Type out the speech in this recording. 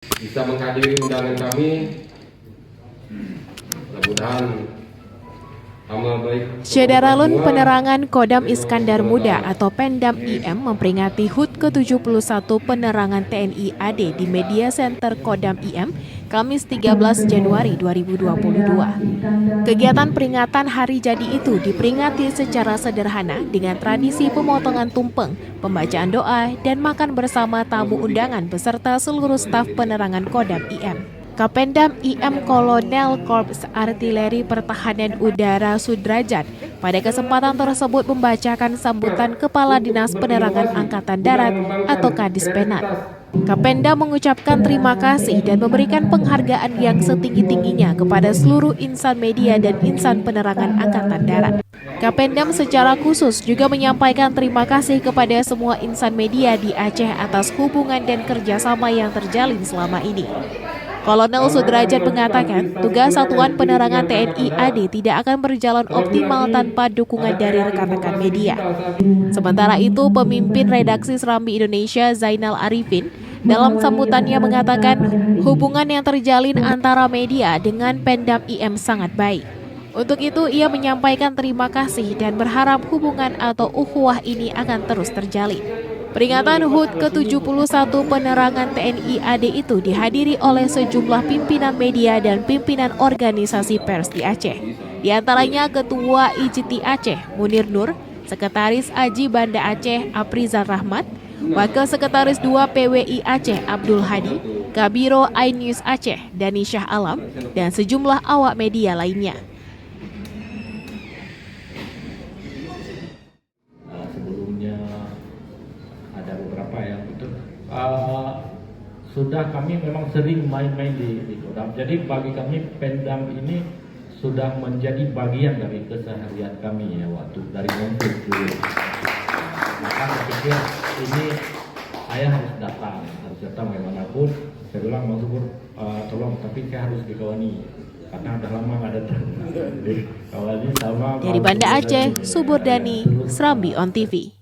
bisa menghadiri undangan kami. Mudah-mudahan amal baik. Syederalun Penerangan Kodam Iskandar Muda atau Pendam IM memperingati HUT ke-71 Penerangan TNI AD di Media Center Kodam IM Kamis 13 Januari 2022. Kegiatan peringatan hari jadi itu diperingati secara sederhana dengan tradisi pemotongan tumpeng, pembacaan doa, dan makan bersama tamu undangan beserta seluruh staf penerangan Kodam IM. Kapendam IM Kolonel Korps Artileri Pertahanan Udara Sudrajat pada kesempatan tersebut membacakan sambutan Kepala Dinas Penerangan Angkatan Darat atau Kadispenat. Kapendam mengucapkan terima kasih dan memberikan penghargaan yang setinggi-tingginya kepada seluruh insan media dan insan penerangan Angkatan Darat. Kapendam secara khusus juga menyampaikan terima kasih kepada semua insan media di Aceh atas hubungan dan kerjasama yang terjalin selama ini. Kolonel Sudrajat mengatakan, tugas Satuan Penerangan TNI AD tidak akan berjalan optimal tanpa dukungan dari rekan-rekan media. Sementara itu, pemimpin redaksi Serambi Indonesia Zainal Arifin dalam sambutannya mengatakan hubungan yang terjalin antara media dengan Pendam IM sangat baik. Untuk itu, ia menyampaikan terima kasih dan berharap hubungan atau ukhuwah ini akan terus terjalin. Peringatan HUT ke-71 Penerangan TNI AD itu dihadiri oleh sejumlah pimpinan media dan pimpinan organisasi pers di Aceh. Di antaranya Ketua IJTI Aceh, Munir Nur, Sekretaris Aji Banda Aceh, Aprizal Rahmat, Wakil Sekretaris 2 PWI Aceh, Abdul Hadi, Kabiro iNews Aceh, Dani Shah Alam, dan sejumlah awak media lainnya. Ada beberapa yang itu sudah kami memang sering main-main di Kodam. Jadi bagi kami Pendam ini sudah menjadi bagian dari keseharian kami ya waktu dari konflik dulu. Maka saya pikir ini saya harus datang bagaimanapun. Saya bilang Bang Subur tolong, tapi saya harus dikawani karena udah lama nggak datang. Kawani sama Dari Banda Aceh, Subur Dani, Serambi On TV.